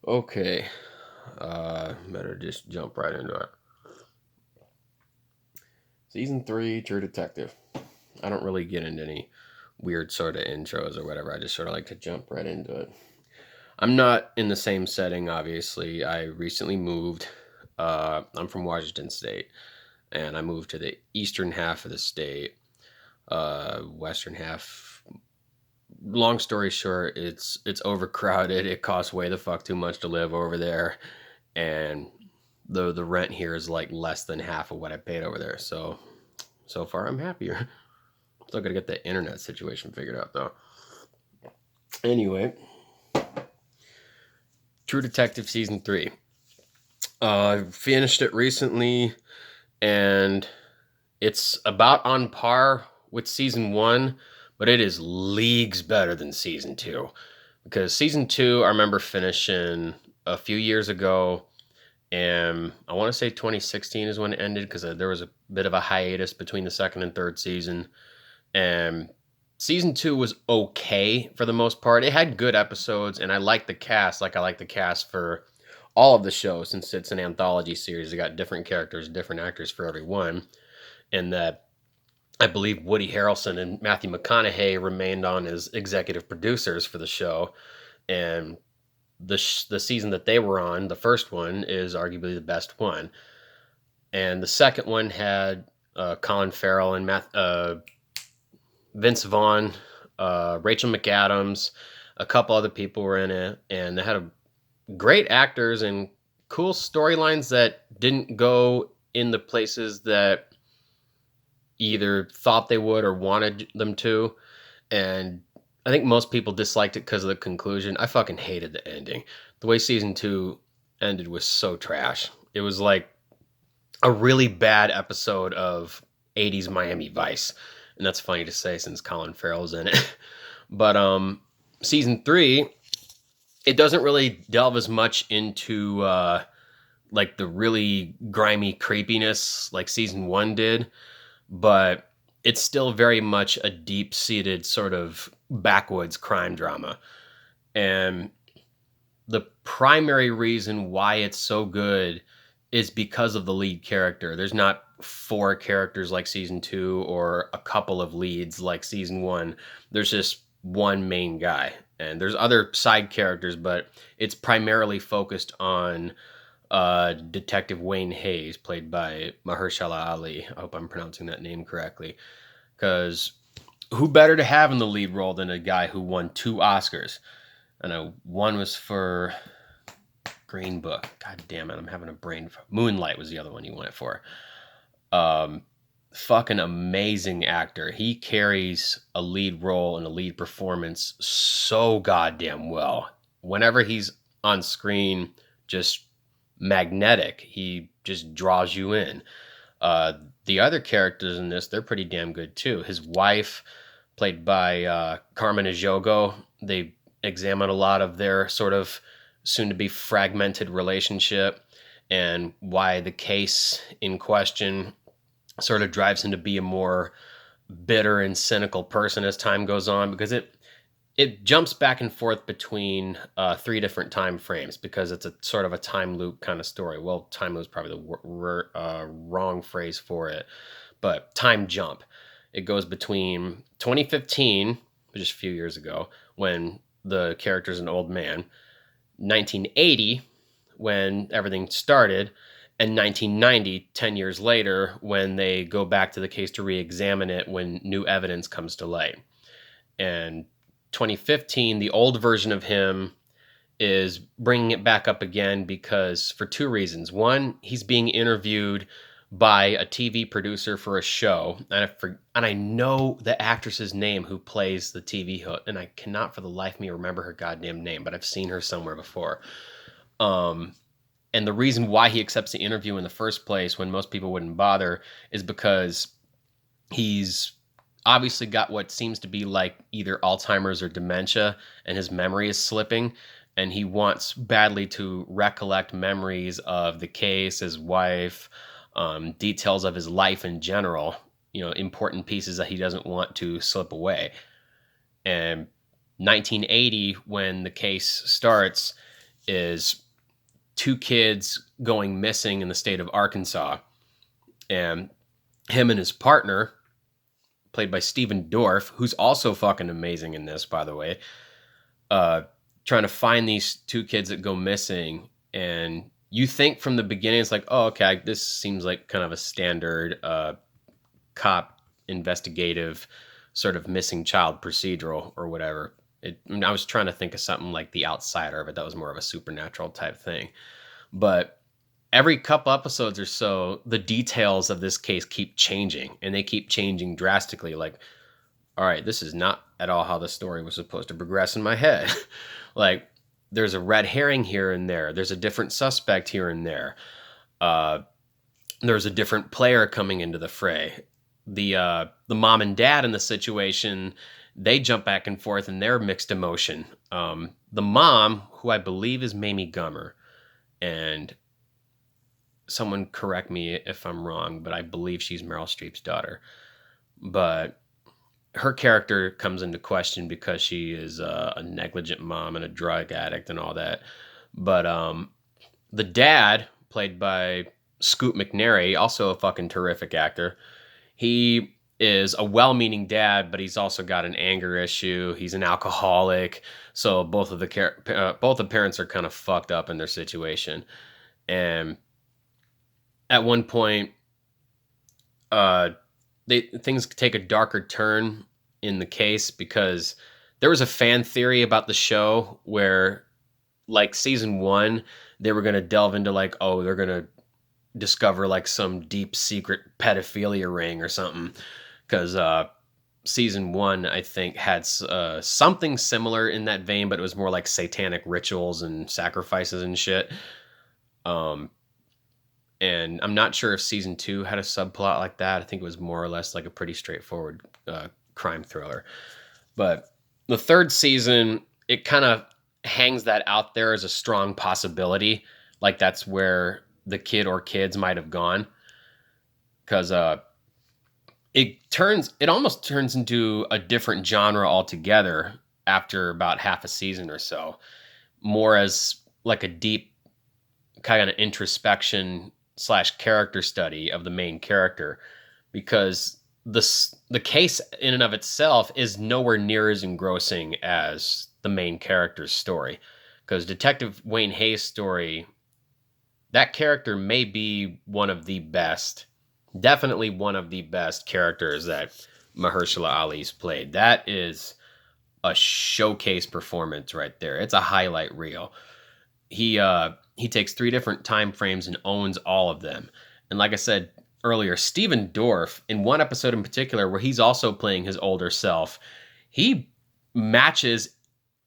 Okay. Better just jump right into it. Season 3, True Detective. I don't really get into any weird sort of intros or whatever. I just sort of like to jump right into it. I'm not in the same setting, obviously. I recently moved. I'm from Washington State, and I moved to the eastern half of the state. Western half. Long story short, it's overcrowded. It costs way the fuck too much to live over there, and the rent here is like less than half of what I paid over there. So far, I'm happier. Still gotta get the internet situation figured out though. Anyway, True Detective season 3. I finished it recently, and it's about on par with season 1, but it is leagues better than season 2. Because season 2, I remember finishing a few years ago, and I want to say 2016 is when it ended because there was a bit of a hiatus between the second and third season. And season 2 was okay for the most part. It had good episodes, and I liked the cast. Like I like the cast for all of the shows since it's an anthology series. They got different characters, different actors for every one. And that I believe Woody Harrelson and Matthew McConaughey remained on as executive producers for the show. And the season that they were on, the first one, is arguably the best one. And the second one had Colin Farrell and Vince Vaughn, Rachel McAdams, a couple other people were in it, and they had great actors and cool storylines that didn't go in the places that either thought they would or wanted them to. And I think most people disliked it because of the conclusion. I fucking hated the ending. The way season 2 ended was so trash. It was like a really bad episode of 80s Miami Vice. And that's funny to say since Colin Farrell's in it. But season 3, it doesn't really delve as much into like the really grimy creepiness like season 1 did, but it's still very much a deep-seated sort of backwoods crime drama. And the primary reason why it's so good is because of the lead character. There's not 4 characters like season 2 or a couple of leads like season 1. There's just one main guy. And there's other side characters, but it's primarily focused on Detective Wayne Hayes, played by Mahershala Ali. I hope I'm pronouncing that name correctly. Because who better to have in the lead role than a guy who won 2 Oscars? I know one was for Green Book. God damn it, I'm having a brain. Moonlight was the other one you won it for. Um, Fucking amazing actor. He carries a lead role and a lead performance so goddamn well. Whenever he's on screen, just magnetic. He just draws you in. The other characters in this, they're pretty damn good too. His wife, played by Carmen Ejogo, they examine a lot of their sort of soon to be fragmented relationship and why the case in question sort of drives him to be a more bitter and cynical person as time goes on, because it jumps back and forth between 3 different time frames because it's a sort of a time loop kind of story. Well, time loop is probably the wrong phrase for it, but time jump. It goes between 2015, which is a few years ago, when the character's an old man, 1980, when everything started, and 1990, 10 years later, when they go back to the case to re-examine it when new evidence comes to light. And 2015, the old version of him is bringing it back up again because for 2 reasons. One, he's being interviewed by a TV producer for a show, and I know the actress's name who plays the TV host, and I cannot for the life of me remember her goddamn name, but I've seen her somewhere before. And the reason why he accepts the interview in the first place when most people wouldn't bother is because he's obviously got what seems to be like either Alzheimer's or dementia, and his memory is slipping, and he wants badly to recollect memories of the case, his wife, details of his life in general, important pieces that he doesn't want to slip away. And 1980, when the case starts, is two kids going missing in the state of Arkansas, and him and his partner, played by Stephen Dorff, who's also fucking amazing in this, by the way, trying to find these two kids that go missing. And you think from the beginning, it's like, oh, okay, this seems like kind of a standard cop investigative sort of missing child procedural or whatever. I was trying to think of something like The Outsider, but that was more of a supernatural type thing. But every couple episodes or so, the details of this case keep changing, and they keep changing drastically. Like, all right, this is not at all how the story was supposed to progress in my head. Like, there's a red herring here and there. There's a different suspect here and there. There's a different player coming into the fray. The mom and dad in the situation, they jump back and forth in their mixed emotion. The mom, who I believe is Mamie Gummer, and someone correct me if I'm wrong, but I believe she's Meryl Streep's daughter. But her character comes into question because she is a negligent mom and a drug addict and all that. But the dad, played by Scoot McNairy, also a fucking terrific actor. He is a well-meaning dad, but he's also got an anger issue. He's an alcoholic, so both the parents are kind of fucked up in their situation. And at one point, things take a darker turn in the case, because there was a fan theory about the show where, like, season 1, they were going to delve into, like, oh, they're going to discover like some deep secret pedophilia ring or something, because season 1 I think had something similar in that vein, but it was more like satanic rituals and sacrifices and shit. And I'm not sure if season 2 had a subplot like that. I think it was more or less like a pretty straightforward crime thriller. But the third season, it kind of hangs that out there as a strong possibility, like that's where the kid or kids might have gone, because it almost turns into a different genre altogether after about half a season or so, more as like a deep kind of introspection / character study of the main character, because the case in and of itself is nowhere near as engrossing as the main character's story. Because Detective Wayne Hayes' story, that character may be one of the best, definitely one of the best characters that Mahershala Ali's played. That is a showcase performance right there. It's a highlight reel. He takes 3 different time frames and owns all of them. And like I said earlier, Stephen Dorff, in one episode in particular where he's also playing his older self, he matches,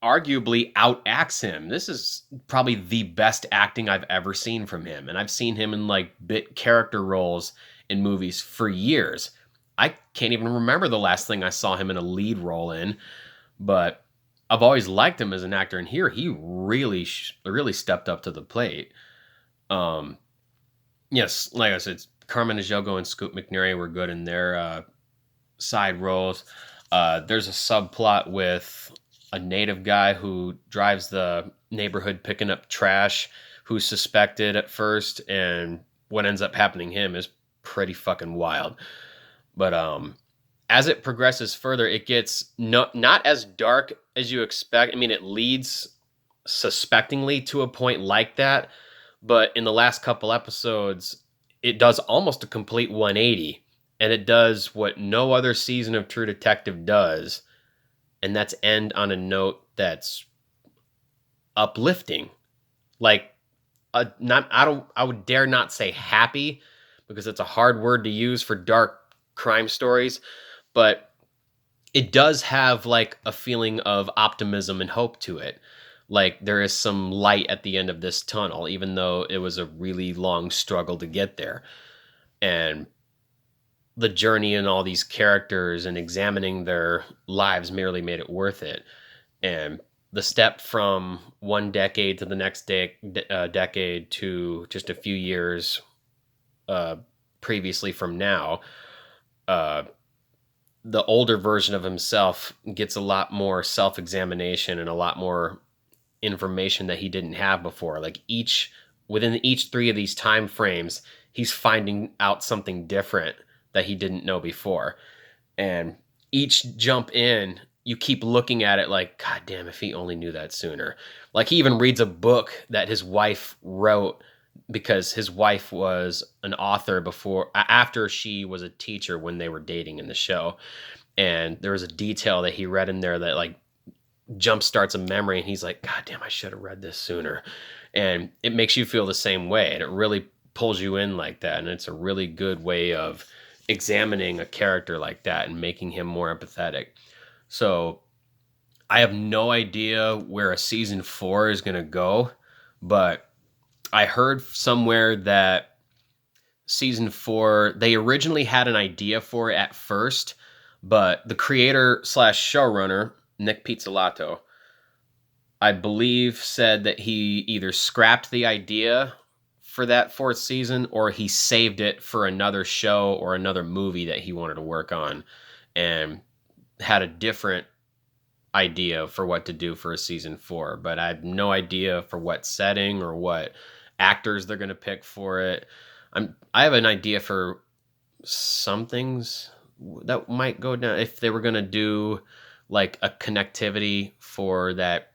arguably outacts him. This is probably the best acting I've ever seen from him. And I've seen him in like bit character roles in movies for years. I can't even remember the last thing I saw him in a lead role in, but I've always liked him as an actor, and here he really stepped up to the plate. Yes, like I said, Carmen Ejogo and Scoot McNairy were good in their side roles. There's a subplot with a native guy who drives the neighborhood picking up trash, who's suspected at first, and what ends up happening to him is pretty fucking wild. But as it progresses further, it gets not as dark as you expect. I mean, it leads suspectingly to a point like that, but in the last couple episodes, it does almost a complete 180, and it does what no other season of True Detective does, and that's end on a note that's uplifting. Like, I would dare not say happy, because it's a hard word to use for dark crime stories, but it does have like a feeling of optimism and hope to it. Like, there is some light at the end of this tunnel, even though it was a really long struggle to get there. And the journey in all these characters and examining their lives merely made it worth it. And the step from one decade to the next decade to just a few years previously from now, the older version of himself gets a lot more self-examination and a lot more information that he didn't have before. Like within each three of these time frames, he's finding out something different that he didn't know before. And each jump in, you keep looking at it like, God damn, if he only knew that sooner. Like he even reads a book that his wife wrote because his wife was an author after she was a teacher when they were dating in the show. And there was a detail that he read in there that like jump starts a memory, and he's like, God damn, I should have read this sooner. And it makes you feel the same way, and it really pulls you in like that. And it's a really good way of examining a character like that and making him more empathetic. So I have no idea where a season 4 is going to go, but I heard somewhere that season 4, they originally had an idea for it at first, but the creator slash showrunner, Nick Pizzolatto, I believe said that he either scrapped the idea for that 4th season or he saved it for another show or another movie that he wanted to work on, and had a different idea for what to do for a season 4. But I have no idea for what setting or what actors they're going to pick for it. I have an idea for some things that might go down if they were going to do like a connectivity for that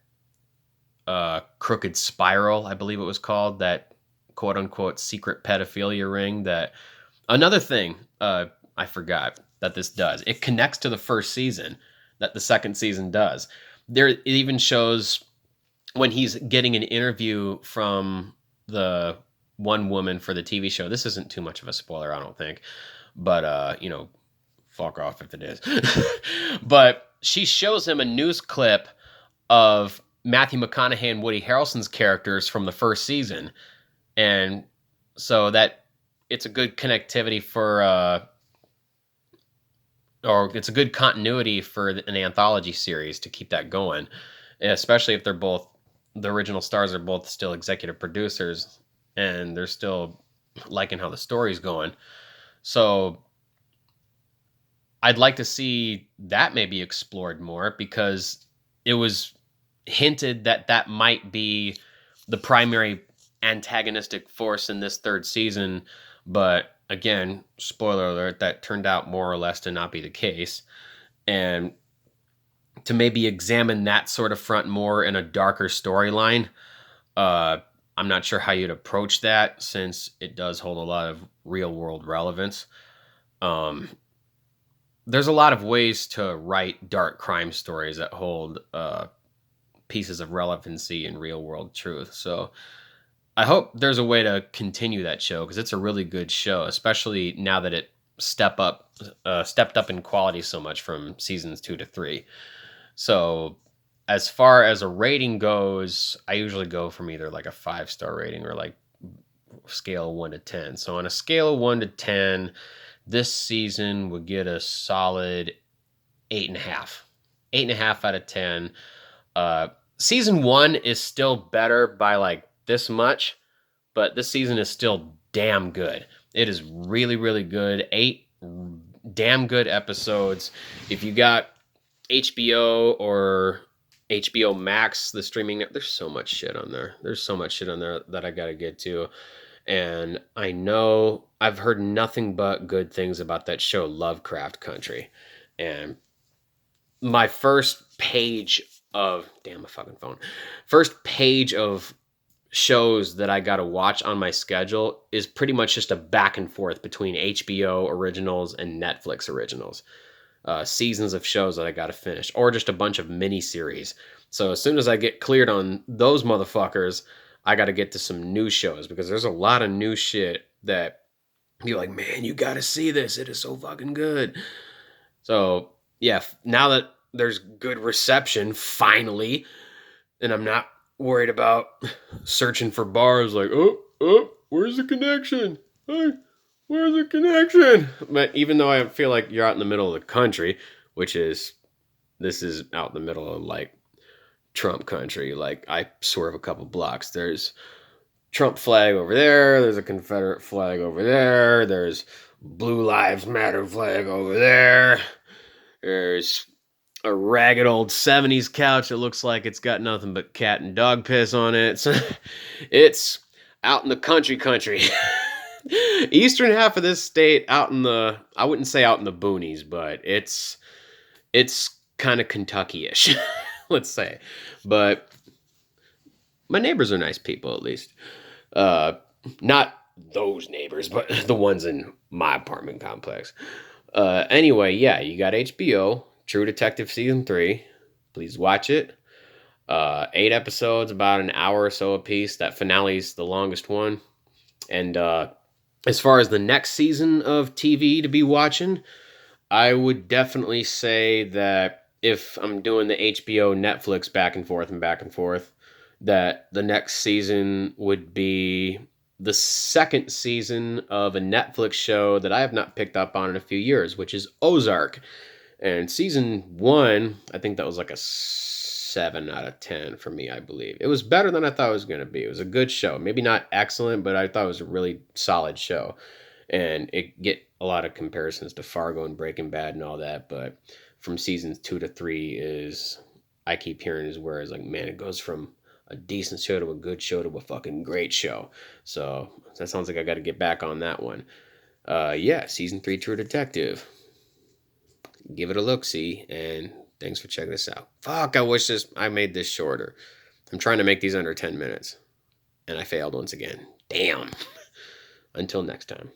crooked spiral, I believe it was called, that quote unquote secret pedophilia ring. That another thing I forgot that this does, it connects to the first season that the second season does. There, it even shows when he's getting an interview from the one woman for the TV show. This isn't too much of a spoiler, I don't think, but fuck off if it is. But she shows him a news clip of Matthew McConaughey and Woody Harrelson's characters from the first season. And so that it's a good connectivity for or it's a good continuity for an anthology series to keep that going, especially if the original stars are both still executive producers and they're still liking how the story's going. So I'd like to see that maybe explored more, because it was hinted that that might be the primary antagonistic force in this 3rd season. But again, spoiler alert, that turned out more or less to not be the case. And to maybe examine that sort of front more in a darker storyline, I'm not sure how you'd approach that, since it does hold a lot of real world relevance. There's a lot of ways to write dark crime stories that hold pieces of relevancy in real world truth. So I hope there's a way to continue that show, because it's a really good show, especially now that it stepped up in quality so much from seasons 2 to 3. So as far as a rating goes, I usually go from either like a 5-star rating or like scale 1 to 10. So on a scale of 1 to 10, this season would get a solid 8.5. 8.5 out of 10. Season 1 is still better by like this much, but this season is still damn good. It is really, really good. 8 damn good episodes. If you got HBO or HBO Max, the streaming, there's so much shit on there. There's so much shit on there that I gotta get to. And I know I've heard nothing but good things about that show, Lovecraft Country. And my first page of first page of shows that I got to watch on my schedule is pretty much just a back and forth between HBO originals and Netflix originals. Seasons of shows that I got to finish, or just a bunch of mini series. So as soon as I get cleared on those motherfuckers, I got to get to some new shows, because there's a lot of new shit that you're like, man, you got to see this. It is so fucking good. So yeah, now that there's good reception, finally, and I'm not worried about searching for bars like, oh, where's the connection? Hey, where's the connection? But even though I feel like you're out in the middle of the country, this is out in the middle of like Trump country. Like I swerve a couple blocks. There's Trump flag over there. There's a Confederate flag over there. There's Blue Lives Matter flag over there. There's a ragged old 70s couch that looks like it's got nothing but cat and dog piss on it. So it's out in the country. Eastern half of this state, out in the, I wouldn't say out in the boonies, but it's kind of Kentucky-ish, let's say. But my neighbors are nice people, at least. Not those neighbors, but the ones in my apartment complex. Anyway, yeah, you got HBO, True Detective Season 3. Please watch it. 8 episodes, about an hour or so apiece. That finale's the longest one. And as far as the next season of TV to be watching, I would definitely say that if I'm doing the HBO Netflix back and forth, that the next season would be the second season of a Netflix show that I have not picked up on in a few years, which is Ozark. And season 1, I think that was like a 7 out of 10 for me, I believe. It was better than I thought it was going to be. It was a good show. Maybe not excellent, but I thought it was a really solid show. And it get a lot of comparisons to Fargo and Breaking Bad and all that, but from seasons 2 to 3 is, I keep hearing is where it's like, man, it goes from a decent show to a good show to a fucking great show. So that sounds like I got to get back on that one. Yeah, season 3 True Detective. Give it a look-see, and thanks for checking this out. Fuck, I wish I made this shorter. I'm trying to make these under 10 minutes, and I failed once again. Damn. Until next time.